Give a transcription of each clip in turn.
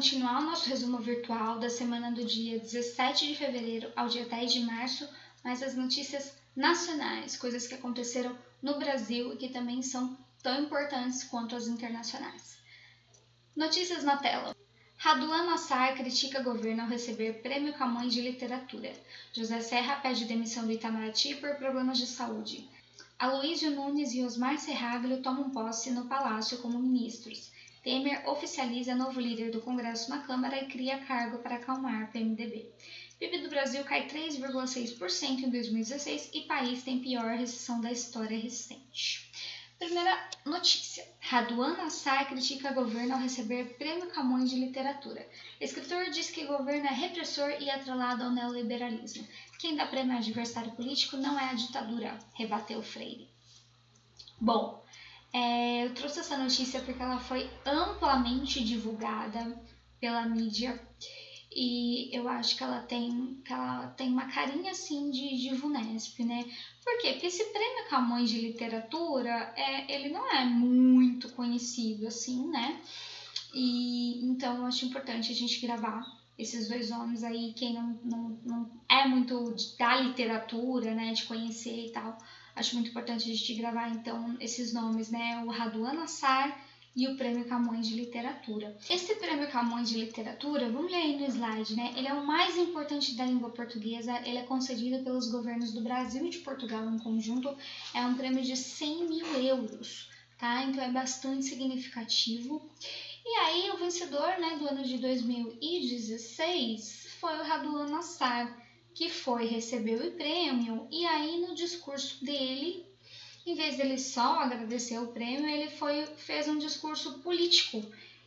continuar o nosso resumo virtual da semana do dia 17 de fevereiro ao dia 10 de março, mas as notícias nacionais, coisas que aconteceram no Brasil e que também são tão importantes quanto as internacionais. Notícias na tela. Raduan Nassar critica governo ao receber Prêmio Camões de Literatura. José Serra pede demissão do Itamaraty por problemas de saúde. Aloísio Nunes e Osmar Serraglio tomam posse no Palácio como ministros. Temer oficializa novo líder do Congresso na Câmara e cria cargo para acalmar PMDB. PIB do Brasil cai 3,6% em 2016 e país tem pior recessão da história recente. Primeira notícia. Raduan Nassar critica governo ao receber Prêmio Camões de Literatura. Escritor diz que governo é repressor e atrelado ao neoliberalismo. Quem dá prêmio ao adversário político não é a ditadura, rebateu Freire. Bom, eu trouxe essa notícia porque ela foi amplamente divulgada pela mídia e eu acho que ela tem uma carinha assim de VUNESP, né? Por quê? Porque esse Prêmio Camões de Literatura, ele não é muito conhecido assim, né? E então eu acho importante a gente gravar esses dois nomes aí, quem não é muito da literatura, né, de conhecer e tal. Acho muito importante a gente gravar, então, esses nomes, né? O Raduan Nassar e o Prêmio Camões de Literatura. Esse Prêmio Camões de Literatura, vamos ler aí no slide, né? Ele é o mais importante da língua portuguesa, ele é concedido pelos governos do Brasil e de Portugal em conjunto. É um prêmio de 100 mil euros, tá? Então é bastante significativo. E aí o vencedor, né, do ano de 2016 foi o Raduan Nassar, que foi receber o prêmio, e aí no discurso dele, em vez dele só agradecer o prêmio, ele fez um discurso político,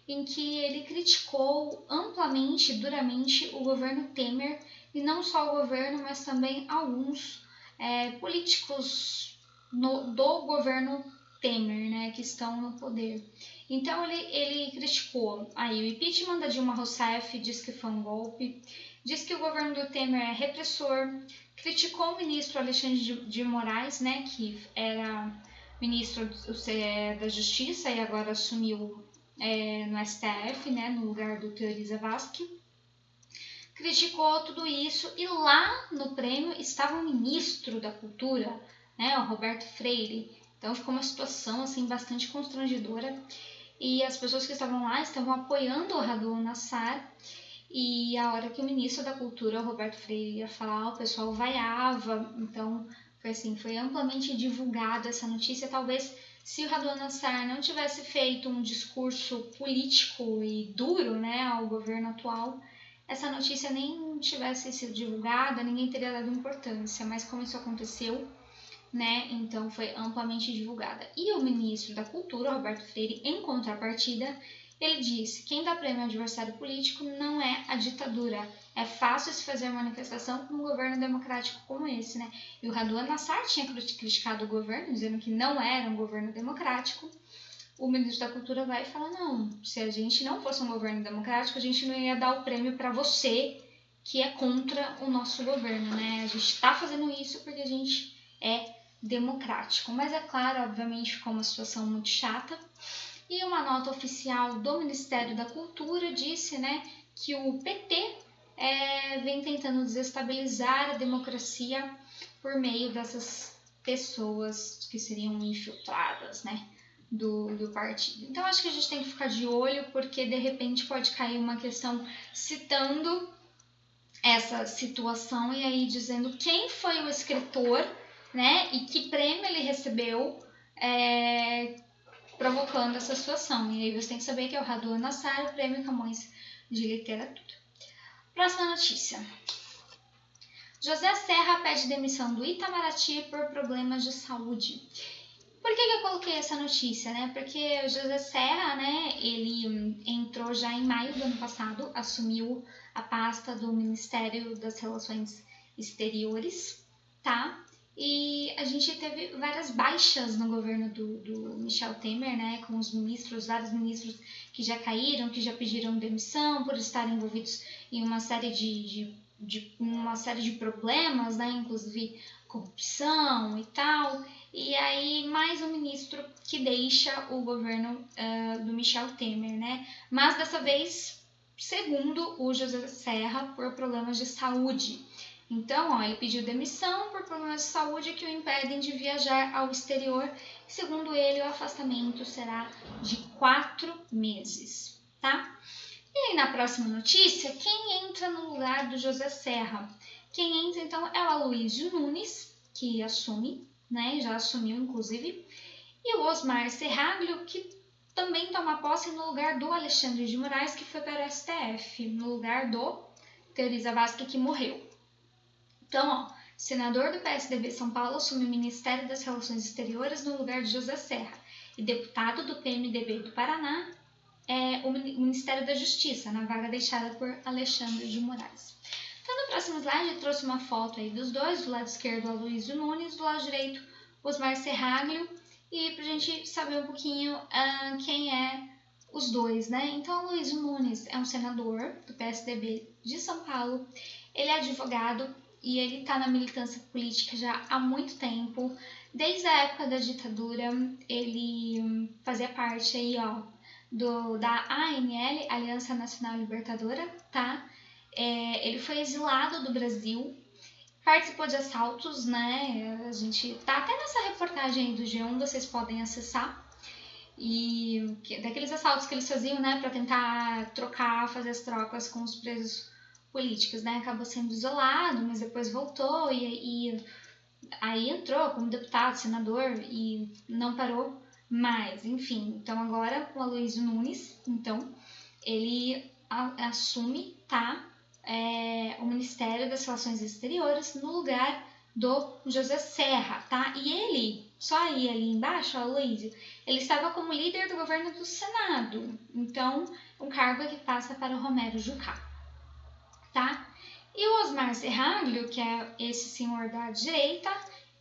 em que ele criticou amplamente, duramente, o governo Temer, e não só o governo, mas também alguns políticos do governo Temer, né, que estão no poder. Então ele criticou aí o impeachment da Dilma Rousseff, diz que foi um golpe, diz que o governo do Temer é repressor, criticou o ministro Alexandre de Moraes, né, que era ministro da Justiça e agora assumiu no STF, né, no lugar do Teori Zavascki. Criticou tudo isso e lá no prêmio estava o ministro da Cultura, né, o Roberto Freire. Então ficou uma situação assim bastante constrangedora e as pessoas que estavam lá estavam apoiando o Raduan Nassar. E a hora que o ministro da Cultura, o Roberto Freire, ia falar, o pessoal vaiava. Então, foi amplamente divulgada essa notícia. Talvez, se o Raduan Nassar não tivesse feito um discurso político e duro, né, ao governo atual, essa notícia nem tivesse sido divulgada, ninguém teria dado importância. Mas como isso aconteceu, né, então foi amplamente divulgada. E o ministro da Cultura, Roberto Freire, em contrapartida, ele disse: quem dá prêmio ao adversário político não é a ditadura. É fácil se fazer manifestação com um governo democrático como esse, né? E o Raduan Nassar tinha criticado o governo, dizendo que não era um governo democrático. O ministro da Cultura vai e fala: não, se a gente não fosse um governo democrático, a gente não ia dar o prêmio para você, que é contra o nosso governo, né? A gente está fazendo isso porque a gente é democrático. Mas é claro, obviamente, ficou uma situação muito chata. E uma nota oficial do Ministério da Cultura disse, né, que o PT vem tentando desestabilizar a democracia por meio dessas pessoas que seriam infiltradas, né, do partido. Então acho que a gente tem que ficar de olho, porque de repente pode cair uma questão citando essa situação e aí dizendo quem foi o escritor, né, e que prêmio ele recebeu, provocando essa situação. E aí você tem que saber que é o Raduan Nassar, o Prêmio Camões de Literatura. Próxima notícia. José Serra pede demissão do Itamaraty por problemas de saúde. Por que eu coloquei essa notícia, né? Porque o José Serra, né, ele entrou já em maio do ano passado, assumiu a pasta do Ministério das Relações Exteriores, tá? E a gente teve várias baixas no governo do Michel Temer, né, com os ministros, vários ministros que já caíram, que já pediram demissão por estarem envolvidos em uma série de problemas, né, inclusive corrupção e tal. E aí mais um ministro que deixa o governo do Michel Temer, né? Mas dessa vez segundo o José Serra, por problemas de saúde. Então, ele pediu demissão por problemas de saúde que o impedem de viajar ao exterior. Segundo ele, o afastamento será de 4 meses, tá? E aí, na próxima notícia, quem entra no lugar do José Serra? Quem entra, então, é o Aloysio Nunes, que assume, né? Já assumiu, inclusive. E o Osmar Serraglio, que também toma posse no lugar do Alexandre de Moraes, que foi para o STF, no lugar do Teori Zavascki, que morreu. Então, senador do PSDB São Paulo assume o Ministério das Relações Exteriores no lugar de José Serra. E deputado do PMDB do Paraná o Ministério da Justiça, na vaga deixada por Alexandre de Moraes. Então, no próximo slide, eu trouxe uma foto aí dos dois, do lado esquerdo, Aloysio Nunes, do lado direito, Osmar Serraglio, e pra gente saber um pouquinho quem é os dois, né? Então, Aloysio Nunes é um senador do PSDB de São Paulo, ele é advogado e ele está na militância política já há muito tempo. Desde a época da ditadura, ele fazia parte aí, da ANL, Aliança Nacional Libertadora, tá? Ele foi exilado do Brasil, participou de assaltos, né? A gente tá até nessa reportagem aí do G1, vocês podem acessar. E daqueles assaltos que eles faziam, né, para tentar fazer as trocas com os presos políticos, né? Acabou sendo isolado, mas depois voltou e aí entrou como deputado, senador e não parou mais. Enfim, então agora o Aloysio Nunes, então, ele assume, tá? O Ministério das Relações Exteriores no lugar do José Serra, tá? E ele, só aí ali embaixo, o Aloysio, ele estava como líder do governo do Senado. Então, um cargo que passa para o Romero Jucá, tá? E o Osmar Serraglio, que é esse senhor da direita,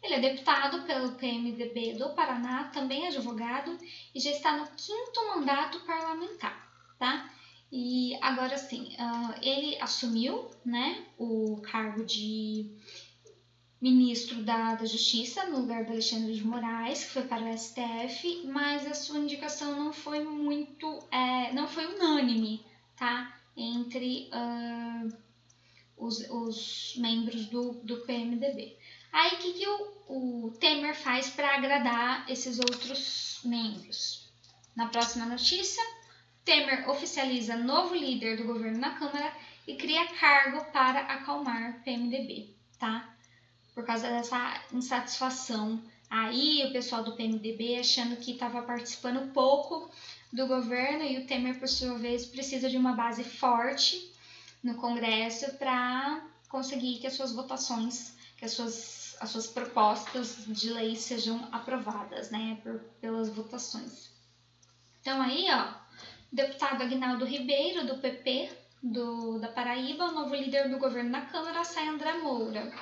ele é deputado pelo PMDB do Paraná, também é advogado e já está no 5º mandato parlamentar, tá? E agora sim, ele assumiu, né, o cargo de ministro da Justiça no lugar do Alexandre de Moraes, que foi para o STF, mas a sua indicação não foi não foi unânime, tá? Entre os membros do PMDB. Aí, o que o Temer faz para agradar esses outros membros? Na próxima notícia, Temer oficializa novo líder do governo na Câmara e cria cargo para acalmar o PMDB, tá? Por causa dessa insatisfação. Aí, o pessoal do PMDB achando que estava participando pouco do governo e o Temer, por sua vez, precisa de uma base forte no Congresso para conseguir que as suas votações, que as suas propostas de lei sejam aprovadas, né, pelas votações. Então aí, o deputado Aguinaldo Ribeiro, do PP, da Paraíba, o novo líder do governo na Câmara, sai André Moura.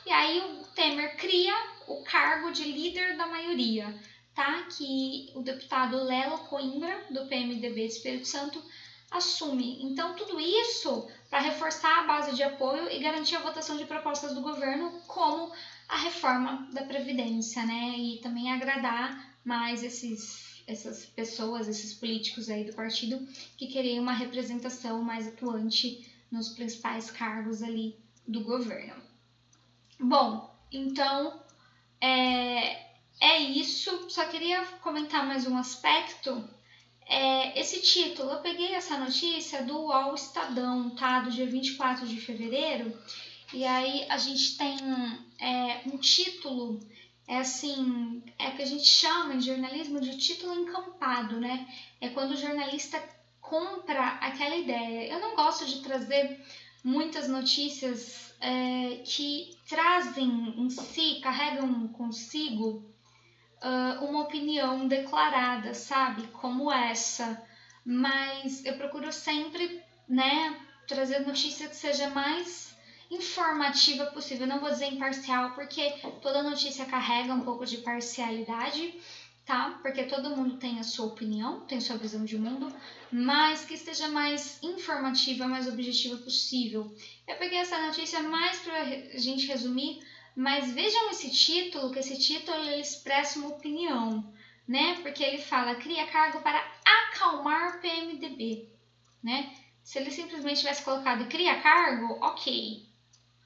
E aí o Temer cria o cargo de líder da maioria, tá? Que o deputado Lelo Coimbra, do PMDB de Espírito Santo, assume. Então, tudo isso para reforçar a base de apoio e garantir a votação de propostas do governo, como a reforma da Previdência, né? E também agradar mais essas pessoas, esses políticos aí do partido que queriam uma representação mais atuante nos principais cargos ali do governo. Bom, então é isso. Só queria comentar mais um aspecto. Esse título, eu peguei essa notícia do UOL Estadão, tá? Do dia 24 de fevereiro. E aí a gente tem um título, que a gente chama em jornalismo de título encampado, né? É quando o jornalista compra aquela ideia. Eu não gosto de trazer muitas notícias que trazem em si, carregam consigo uma opinião declarada, sabe? Como essa. Mas eu procuro sempre, né, trazer notícia que seja mais informativa possível. Eu não vou dizer imparcial, porque toda notícia carrega um pouco de parcialidade, tá? Porque todo mundo tem a sua opinião, tem a sua visão de mundo, mas que esteja mais informativa, mais objetiva possível. Eu peguei essa notícia mais para a gente resumir, mas vejam esse título, que esse título ele expressa uma opinião, né? Porque ele fala, cria cargo para acalmar PMDB, né? Se ele simplesmente tivesse colocado cria cargo, ok.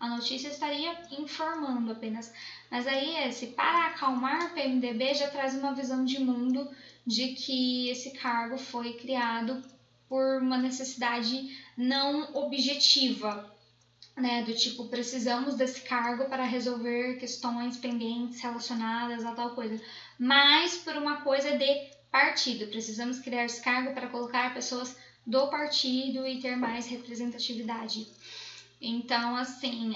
A notícia estaria informando apenas. Mas aí, para acalmar o PMDB, já traz uma visão de mundo de que esse cargo foi criado por uma necessidade não objetiva, né? Do tipo, precisamos desse cargo para resolver questões pendentes relacionadas a tal coisa. Mas por uma coisa de partido. Precisamos criar esse cargo para colocar pessoas do partido e ter mais representatividade. Então, assim,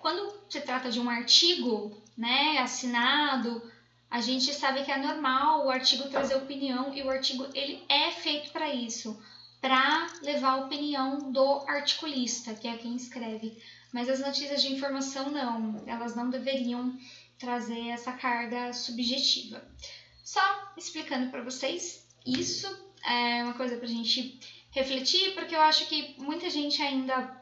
quando se trata de um artigo, né, assinado, a gente sabe que é normal o artigo trazer opinião e o artigo ele é feito para isso, para levar a opinião do articulista, que é quem escreve. Mas as notícias de informação não, elas não deveriam trazer essa carga subjetiva. Só explicando para vocês, isso é uma coisa para a gente refletir, porque eu acho que muita gente ainda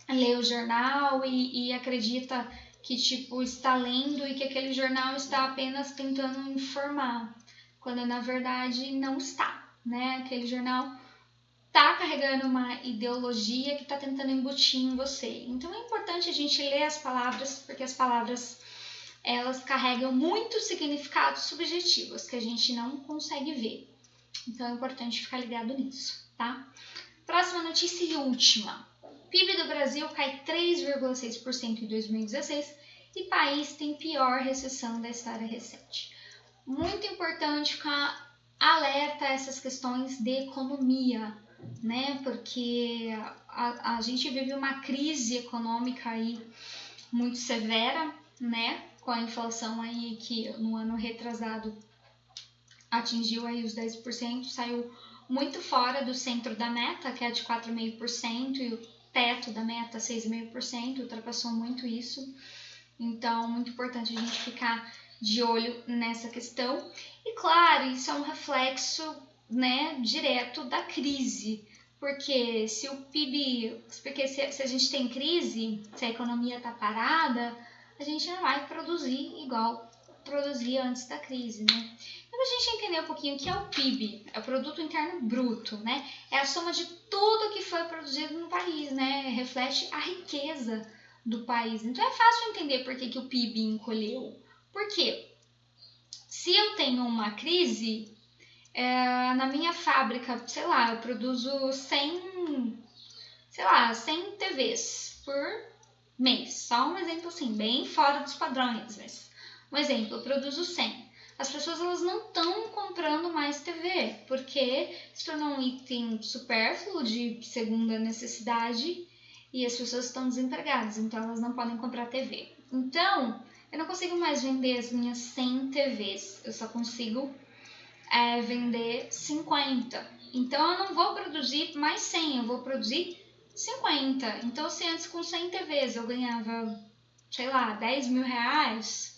lê o jornal e acredita que tipo está lendo e que aquele jornal está apenas tentando informar, quando na verdade não está, né? Aquele jornal está carregando uma ideologia que está tentando embutir em você. Então é importante a gente ler as palavras, porque as palavras elas carregam muitos significados subjetivos que a gente não consegue ver. Então é importante ficar ligado nisso, tá? Próxima notícia e última. PIB do Brasil cai 3,6% em 2016 e país tem pior recessão da história recente. Muito importante ficar alerta a essas questões de economia, né? Porque a gente vive uma crise econômica aí muito severa, né? Com a inflação aí que no ano retrasado atingiu aí os 10%, saiu muito fora do centro da meta, que é de 4,5%, e o teto da meta 6,5%, ultrapassou muito isso. Então, muito importante a gente ficar de olho nessa questão. E claro, isso é um reflexo, né, direto da crise. Porque se o PIB, porque se a gente tem crise, se a economia está parada, a gente não vai produzir igual produzia antes da crise, né? Então, a gente entender um pouquinho o que é o PIB, é o Produto Interno Bruto, né? É a soma de tudo que foi produzido no país, né? Reflete a riqueza do país. Então, é fácil entender por que o PIB encolheu. Por quê? Se eu tenho uma crise, na minha fábrica, sei lá, eu produzo 100 TVs por mês. Só um exemplo assim, bem fora dos padrões, mas um exemplo, eu produzo 100. As pessoas elas não estão comprando mais TV, porque se tornou um item supérfluo de segunda necessidade e as pessoas estão desempregadas, então elas não podem comprar TV. Então, eu não consigo mais vender as minhas 100 TVs, eu só consigo vender 50. Então, eu não vou produzir mais 100, eu vou produzir 50. Então, se antes com 100 TVs eu ganhava, sei lá, 10 mil reais,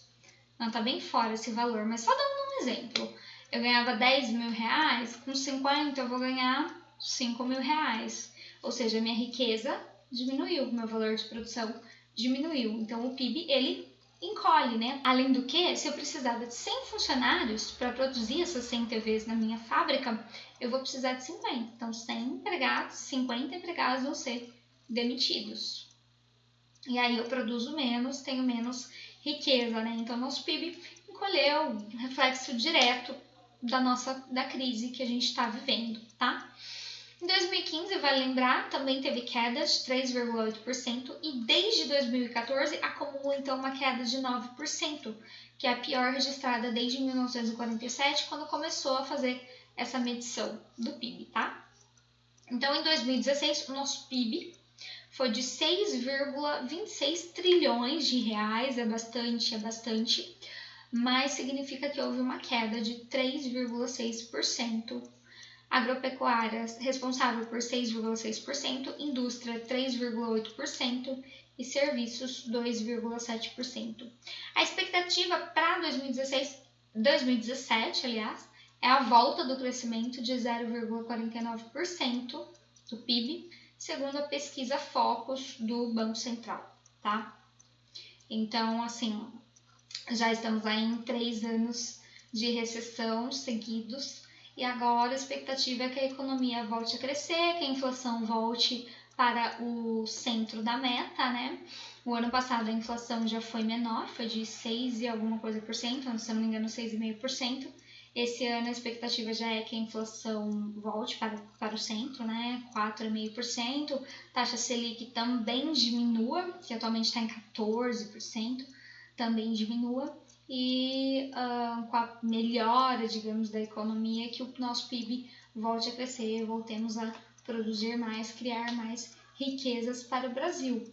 não, tá bem fora esse valor, mas só dando um exemplo. Eu ganhava 10 mil reais, com 50 eu vou ganhar 5 mil reais. Ou seja, a minha riqueza diminuiu, meu valor de produção diminuiu. Então, o PIB, ele encolhe, né? Além do que, se eu precisava de 100 funcionários para produzir essas 100 TVs na minha fábrica, eu vou precisar de 50. Então, 100 empregados, 50 empregados vão ser demitidos. E aí eu produzo menos, tenho menos riqueza, né? Então, nosso PIB encolheu, um reflexo direto da crise que a gente está vivendo, tá? Em 2015, vale lembrar, também teve queda de 3,8% e desde 2014 acumula então uma queda de 9%, que é a pior registrada desde 1947, quando começou a fazer essa medição do PIB, tá? Então, em 2016, o nosso PIB foi de 6,26 trilhões de reais, é bastante, mas significa que houve uma queda de 3,6%. Agropecuária responsável por 6,6%, indústria 3,8% e serviços 2,7%. A expectativa para 2017, aliás, é a volta do crescimento de 0,49% do PIB, segundo a pesquisa Focus do Banco Central, tá? Então, assim, já estamos aí em 3 anos de recessão seguidos e agora a expectativa é que a economia volte a crescer, que a inflação volte para o centro da meta, né? O ano passado a inflação já foi menor, foi de 6 e alguma coisa por cento, se eu não me engano 6,5%. Esse ano a expectativa já é que a inflação volte para o centro, né? 4,5%. Taxa Selic também diminua, que atualmente está em 14%, também diminua. E com a melhora, digamos, da economia, que o nosso PIB volte a crescer, voltemos a produzir mais, criar mais riquezas para o Brasil.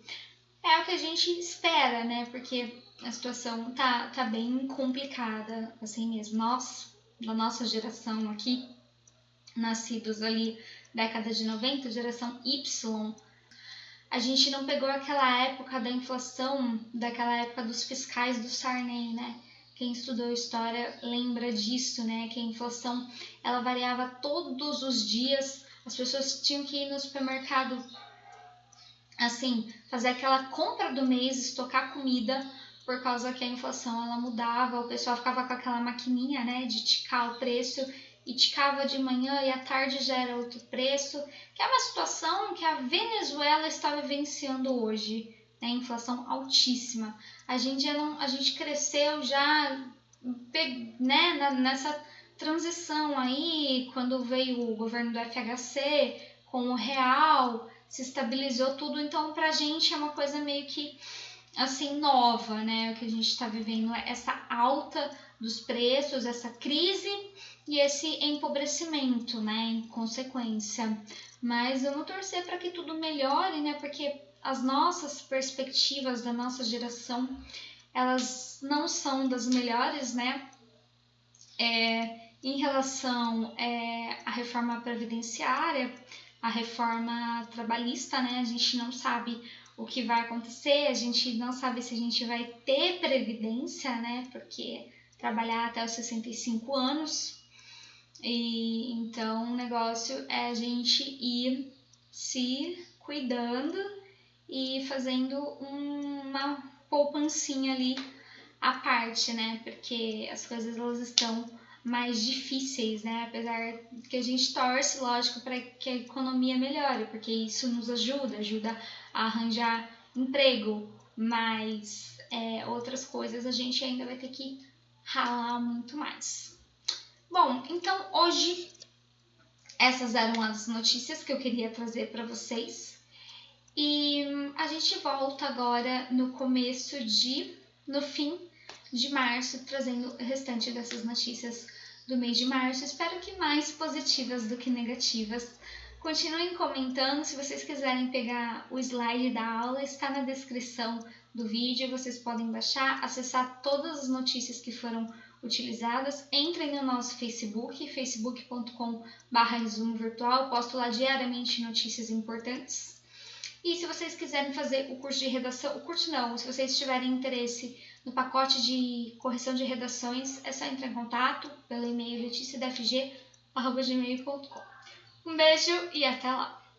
É o que a gente espera, né? Porque a situação tá bem complicada, assim mesmo. Nós, da nossa geração aqui, nascidos ali década de 90, geração Y, a gente não pegou aquela época da inflação, daquela época dos fiscais do Sarney, né? Quem estudou história lembra disso, né? Que a inflação, ela variava todos os dias, as pessoas tinham que ir no supermercado, assim, fazer aquela compra do mês, estocar comida, por causa que a inflação ela mudava, o pessoal ficava com aquela maquininha, né, de ticar o preço, e ticava de manhã e à tarde já era outro preço, que é uma situação que a Venezuela está vivenciando hoje, né, inflação altíssima. A gente cresceu já, né, nessa transição aí, quando veio o governo do FHC com o real, se estabilizou tudo, então pra gente é uma coisa meio que assim nova, né? O que a gente está vivendo é essa alta dos preços, essa crise e esse empobrecimento, né? Em consequência. Mas vamos torcer para que tudo melhore, né? Porque as nossas perspectivas da nossa geração, elas não são das melhores, né? Em relação à reforma previdenciária, a reforma trabalhista, né? A gente não sabe o que vai acontecer, a gente não sabe se a gente vai ter previdência, né? Porque trabalhar até os 65 anos. E então o negócio é a gente ir se cuidando e fazendo uma poupancinha ali à parte, né? Porque as coisas elas estão mais difíceis, né? Apesar que a gente torce, lógico, para que a economia melhore, porque isso nos ajuda a arranjar emprego, mas outras coisas a gente ainda vai ter que ralar muito mais. Bom, então hoje essas eram as notícias que eu queria trazer para vocês e a gente volta agora no fim de março, trazendo o restante dessas notícias do mês de março. Espero que mais positivas do que negativas. Continuem comentando, se vocês quiserem pegar o slide da aula, está na descrição do vídeo, vocês podem baixar, acessar todas as notícias que foram utilizadas. Entrem no nosso Facebook, facebook.com/resumo virtual, posto lá diariamente notícias importantes. E se vocês quiserem fazer o curso de redação, se vocês tiverem interesse no pacote de correção de redações, é só entrar em contato pelo e-mail leticiadfg@gmail.com. Um beijo e até lá!